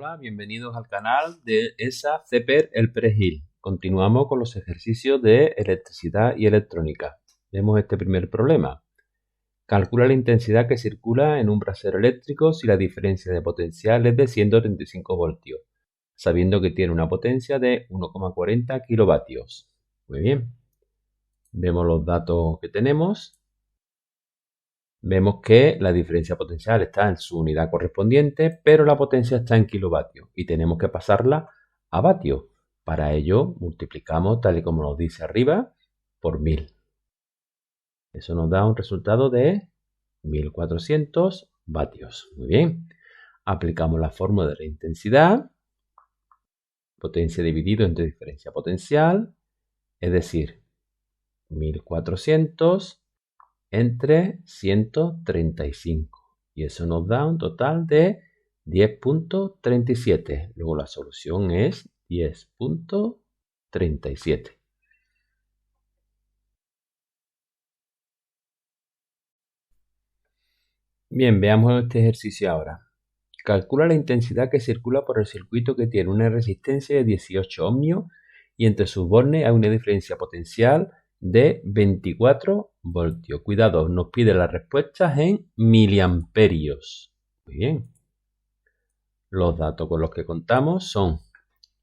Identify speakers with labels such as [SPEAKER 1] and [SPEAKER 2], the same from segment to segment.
[SPEAKER 1] Hola, bienvenidos al canal de ESA CPER El Perejil. Continuamos con los ejercicios de electricidad y electrónica. Vemos este primer problema. Calcula la intensidad que circula en un brasero eléctrico si la diferencia de potencial es de 135 voltios, sabiendo que tiene una potencia de 1,40 kilovatios. Muy bien. Vemos los datos que tenemos. Vemos que la diferencia potencial está en su unidad correspondiente, pero la potencia está en kilovatios y tenemos que pasarla a vatios. Para ello multiplicamos, tal y como nos dice arriba, por 1000. Eso nos da un resultado de 1400 vatios. Muy bien. Aplicamos la fórmula de la intensidad. Potencia dividido entre diferencia potencial. Es decir, 1400 entre 135. Y eso nos da un total de 10.37. Luego la solución es 10.37. Bien, veamos este ejercicio ahora. Calcula la intensidad que circula por el circuito que tiene una resistencia de 18 ohmios y entre sus bornes hay una diferencia potencial de 24 voltios. Cuidado, nos pide las respuestas en miliamperios. Muy bien. Los datos con los que contamos son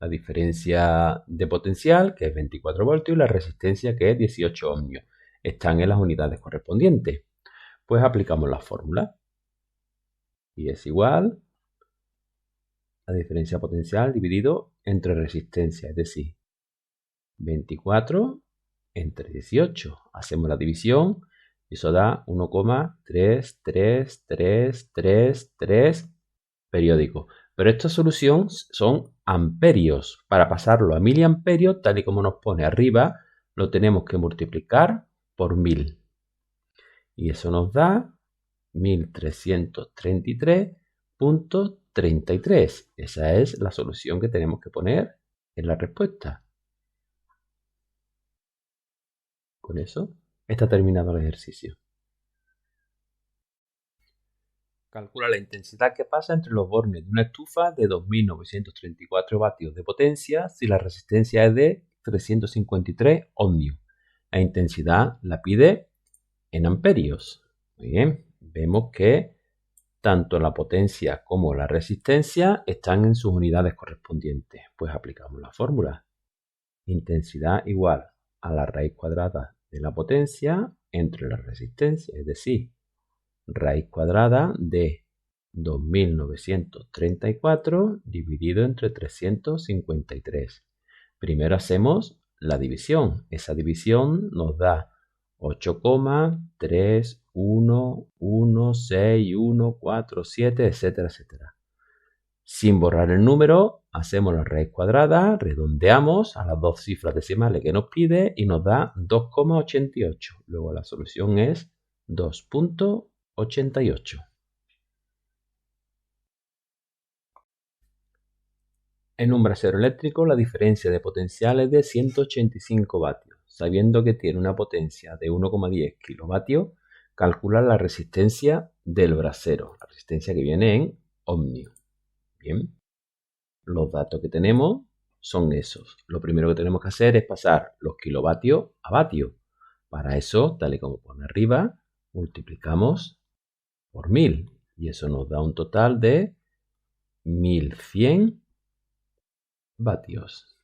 [SPEAKER 1] la diferencia de potencial, que es 24 voltios, y la resistencia, que es 18 ohmios. Están en las unidades correspondientes. Pues aplicamos la fórmula. Y es igual a diferencia potencial dividido entre resistencia, es decir, 24 entre 18. Hacemos la división y eso da 1,333333 periódicos. Pero esta solución son amperios. Para pasarlo a miliamperios, tal y como nos pone arriba, lo tenemos que multiplicar por 1000. Y eso nos da 1333.33. Esa es la solución que tenemos que poner en la respuesta. Con eso está terminado el ejercicio. Calcula la intensidad que pasa entre los bornes de una estufa de 2934 vatios de potencia si la resistencia es de 353 ohmios. La intensidad la pide en amperios. Muy bien, vemos que tanto la potencia como la resistencia están en sus unidades correspondientes. Pues aplicamos la fórmula. Intensidad igual a la raíz cuadrada de la potencia entre la resistencia, es decir, raíz cuadrada de 2934 dividido entre 353. Primero hacemos la división. Esa división nos da 8,311614,7, etcétera, etcétera. Sin borrar el número, hacemos la raíz cuadrada, redondeamos a las dos cifras decimales que nos pide y nos da 2,88. Luego la solución es 2.88. En un brasero eléctrico la diferencia de potencial es de 185 vatios. Sabiendo que tiene una potencia de 1,10 kilovatios, calcula la resistencia del brasero, la resistencia que viene en ohmios. Bien, los datos que tenemos son esos. Lo primero que tenemos que hacer es pasar los kilovatios a vatios. Para eso, tal y como pone arriba, multiplicamos por 1000 y eso nos da un total de 1100 vatios.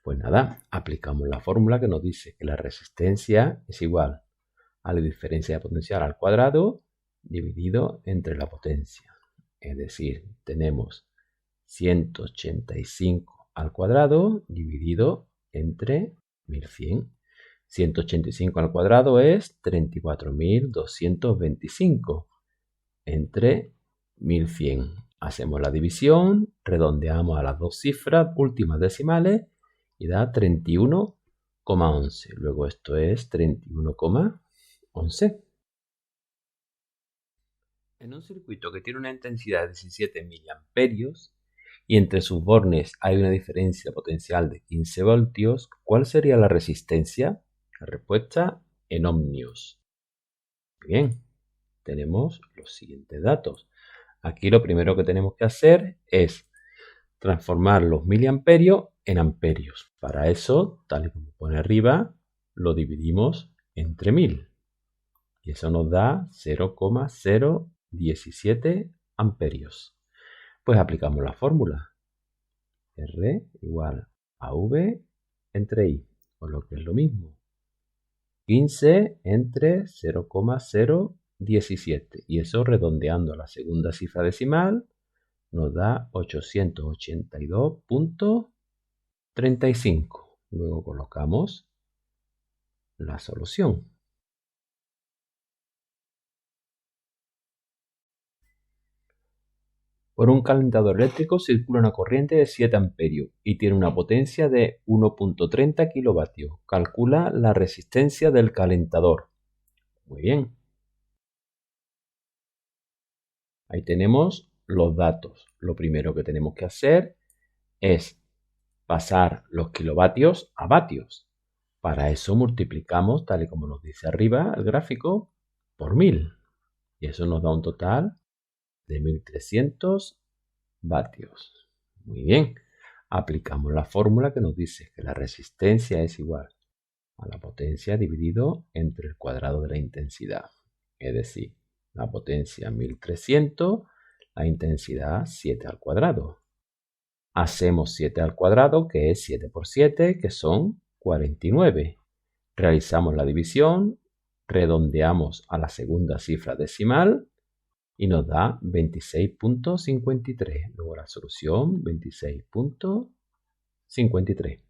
[SPEAKER 1] Pues nada, aplicamos la fórmula que nos dice que la resistencia es igual a la diferencia de potencial al cuadrado dividido entre la potencia. Es decir, tenemos 185 al cuadrado dividido entre 1100. 185 al cuadrado es 34.225 entre 1100. Hacemos la división, redondeamos a las dos cifras últimas decimales y da 31,11. Luego esto es 31,11. En un circuito que tiene una intensidad de 17 miliamperios y entre sus bornes hay una diferencia potencial de 15 voltios, ¿cuál sería la resistencia? La respuesta en ohmios. Bien, tenemos los siguientes datos. Aquí lo primero que tenemos que hacer es transformar los miliamperios en amperios. Para eso, tal y como pone arriba, lo dividimos entre 1000. Y eso nos da 0,017 amperios. Pues aplicamos la fórmula. R igual a V entre I, o lo que es lo mismo. 15 entre 0,017. Y eso redondeando a la segunda cifra decimal nos da 882.35. Luego colocamos la solución. Por un calentador eléctrico circula una corriente de 7 amperios y tiene una potencia de 1.30 kilovatios. Calcula la resistencia del calentador. Muy bien. Ahí tenemos los datos. Lo primero que tenemos que hacer es pasar los kilovatios a vatios. Para eso multiplicamos, tal y como nos dice arriba el gráfico, por 1000. Y eso nos da un total de 1300 vatios. Muy bien. Aplicamos la fórmula que nos dice que la resistencia es igual a la potencia dividido entre el cuadrado de la intensidad. Es decir, la potencia 1300, la intensidad 7 al cuadrado. Hacemos 7 al cuadrado, que es 7 por 7, que son 49. Realizamos la división, redondeamos a la segunda cifra decimal y nos da 26.53. Luego la solución 26.53.